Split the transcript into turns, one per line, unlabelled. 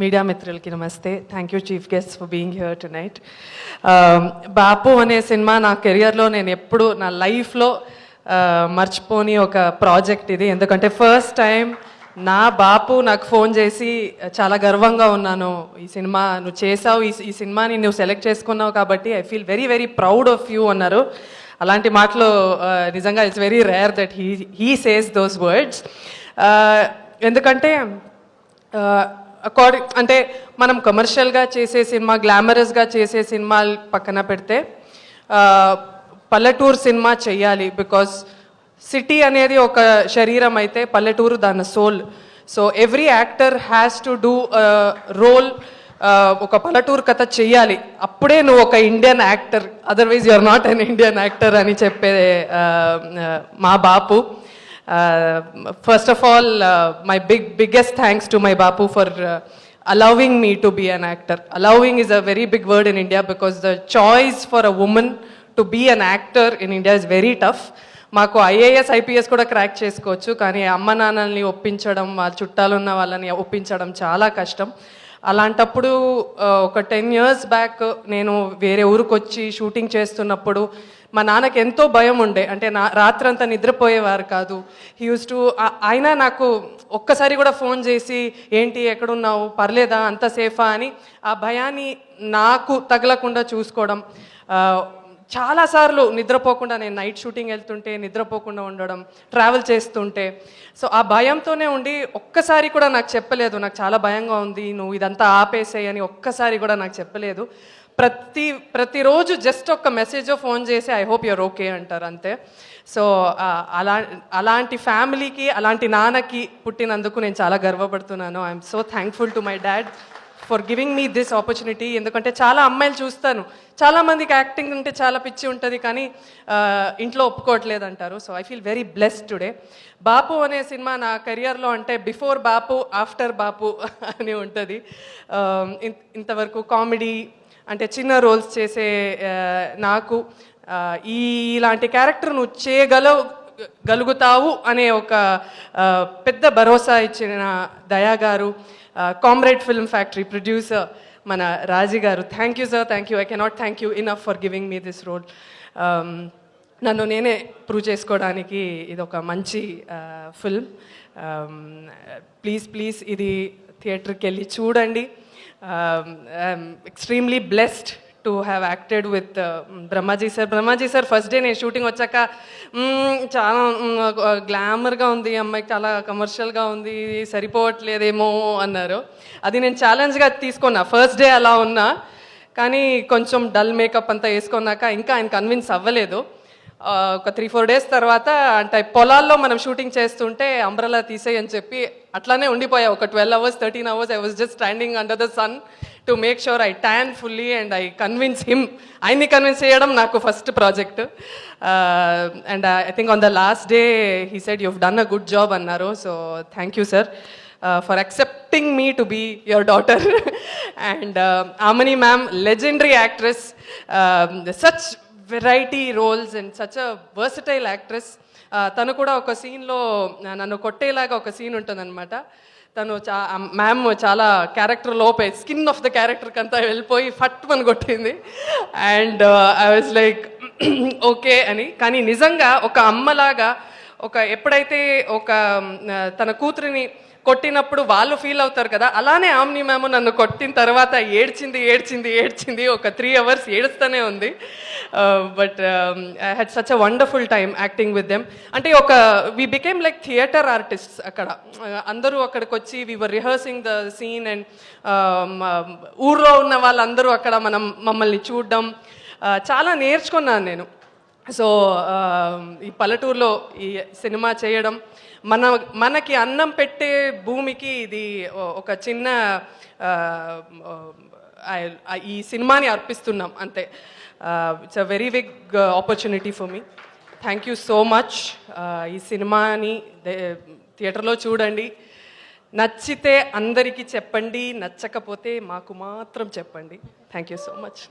Media మిత్రులకి నమస్తే. Thank you chief guest for being here tonight. Bapu అనే సినిమా నా కెరియర్లో నేను ఎప్పుడు నా లైఫ్లో మర్చిపోని ఒక ప్రాజెక్ట్ ఇది. ఎందుకంటే ఫస్ట్ టైం నా బాపు నాకు ఫోన్ చేసి చాలా గర్వంగా ఉన్నాను, ఈ సినిమా నువ్వు చేసావు, ఈ సినిమాని నువ్వు సెలెక్ట్ చేసుకున్నావు కాబట్టి I feel very very proud of you అన్నారు. అలాంటి మాటలు నిజంగా it's very rare that he says those words. ఎందుకంటే అంటే మనం కమర్షియల్గా చేసే సినిమా, గ్లామరస్గా చేసే సినిమాలు పక్కన పెడితే పల్లెటూరు సినిమా చెయ్యాలి. బికాస్ సిటీ అనేది ఒక శరీరం అయితే పల్లెటూరు దాని సోల్. So every actor has to do role. ఒక పల్లెటూరు కథ చెయ్యాలి, అప్పుడే నువ్వు ఒక Indian actor, otherwise you are not an Indian actor అని చెప్పే మా Bapu. First of all, my biggest thanks to my Bapu for allowing me to be an actor. Allowing is a very big word in India because the choice for a woman to be an actor in India is very tough. మాకు IAS IPS కూడా crack చేసుకోవచ్చు, కానీ అమ్మ నాన్నల్ని ఒప్పించడం, వాళ్ళ చుట్టాలున్న వాళ్ళని ఒప్పించడం చాలా కష్టం. అలాంటప్పుడు ఒక 10 years బ్యాక్ నేను వేరే ఊరికి వచ్చి షూటింగ్ చేస్తున్నప్పుడు మా నాన్నకి ఎంతో భయం ఉండే. అంటే రాత్రంతా నిద్రపోయేవారు కాదు. ఆయన నాకు ఒక్కసారి కూడా ఫోన్ చేసి ఏంటి ఎక్కడున్నావు, పర్లేదా, అంత సేఫా అని ఆ భయాన్ని నాకు తగలకుండా చూసుకోవడం. చాలాసార్లు నిద్రపోకుండా నేను నైట్ షూటింగ్ వెళ్తుంటే నిద్రపోకుండా ఉండడం, ట్రావెల్ చేస్తుంటే. సో ఆ భయంతోనే ఉండి ఒక్కసారి కూడా నాకు చెప్పలేదు, నాకు చాలా భయంగా ఉంది, నువ్వు ఇదంతా ఆపేసేయి అని ఒక్కసారి కూడా నాకు చెప్పలేదు. ప్రతిరోజు జస్ట్ ఒక్క మెసేజ్ ఫోన్ చేసి ఐ హోప్ యూర్ ఓకే అంటారు అంతే. సో అలాంటి ఫ్యామిలీకి, అలాంటి నాన్నకి పుట్టినందుకు నేను చాలా గర్వపడుతున్నాను. I'm so thankful to my dad for giving me this opportunity. ఎందుకంటే చాలా అమ్మాయిలు చూస్తాను, చాలామందికి యాక్టింగ్ అంటే చాలా పిచ్చి ఉంటుంది, కానీ ఇంట్లో ఒప్పుకోవట్లేదు అంటారు. So I feel very blessed today. Bapu అనే సినిమా నా కెరియర్లో అంటే బిఫోర్ బాపు, ఆఫ్టర్ బాపు అని ఉంటుంది. ఇంతవరకు కామెడీ అంటే చిన్న రోల్స్ చేసే నాకు ఇలాంటి క్యారెక్టర్ నువ్వు చేయగలుగుతావు అనే ఒక పెద్ద భరోసా ఇచ్చిన దయా గారు, కామ్రేడ్ ఫిల్మ్ ఫ్యాక్టరీ ప్రొడ్యూసర్ మన Raji garu, thank you sir, thank you. I cannot thank you enough for giving me this role. నన్ను నేనే ప్రూవ్ చేసుకోవడానికి ఇది ఒక మంచి ఫిల్మ్. ప్లీజ్ ఇది థియేటర్కి వెళ్ళి చూడండి. Extremely blessed to have acted with Brahmaji sir. First day నేను షూటింగ్ వచ్చాక చాలా గ్లామర్గా ఉంది అమ్మాయికి, చాలా కమర్షియల్గా ఉంది, సరిపోవట్లేదేమో అన్నారు. అది నేను ఛాలెంజ్గా తీసుకున్నా. ఫస్ట్ డే అలా ఉన్నా, కానీ కొంచెం డల్ మేకప్ అంతా వేసుకున్నాక ఇంకా ఆయన కన్విన్స్ అవ్వలేదు. ఒక 3-4 days తర్వాత అంటే పొలాల్లో మనం షూటింగ్ చేస్తుంటే అంబ్రెలా తీసేయి అని చెప్పి అట్లానే ఉండిపోయా. ఒక 12 hours 13 hours I was just standing under the sun to make sure I tan fully and I convince him. ఆయన్ని కన్విన్స్ చేయడం నాకు first project. And I think on the last day he said you have done a good job అన్నారు. So thank you sir for accepting me to be your daughter. And Amani ma'am, legendary actress, such variety roles and such a versatile actress. తను కూడా ఒక సీన్లో నన్ను కొట్టేలాగా ఒక scene ఉంటుందన్నమాట. తను ma'am చాలా క్యారెక్టర్ లోపే స్కిన్ ఆఫ్ ద క్యారెక్టర్కి అంతా వెళ్ళిపోయి ఫట్ అని కొట్టింది. And I was like okay అని. కానీ నిజంగా ఒక అమ్మలాగా ఎప్పుడైతే తన కూతురిని కొట్టినప్పుడు వాళ్ళు ఫీల్ అవుతారు కదా, అలానే ఆమ్ని మ్యామ్ నన్ను కొట్టిన తర్వాత ఏడ్చింది. ఒక 3 hours ఏడుస్తూనే ఉంది. But I had such a wonderful time acting with them. అంటే we became like theatre artists. అక్కడ అందరూ అక్కడికి వచ్చి we were rehearsing the scene and ఊర్లో ఉన్న వాళ్ళందరూ అక్కడ మమ్మల్ని చూడడం చాలా నేర్చుకున్నాను నేను. సో ఈ పల్లెటూరులో ఈ సినిమా చేయడం, మనకి అన్నం పెట్టే భూమికి ఇది ఒక చిన్న ఈ సినిమాని అర్పిస్తున్నాం అంతే. It's a very big opportunity for me. Thank you so much. ఈ సినిమాని థియేటర్లో చూడండి. నచ్చితే అందరికీ చెప్పండి, నచ్చకపోతే మాకు మాత్రం చెప్పండి. Thank you so much.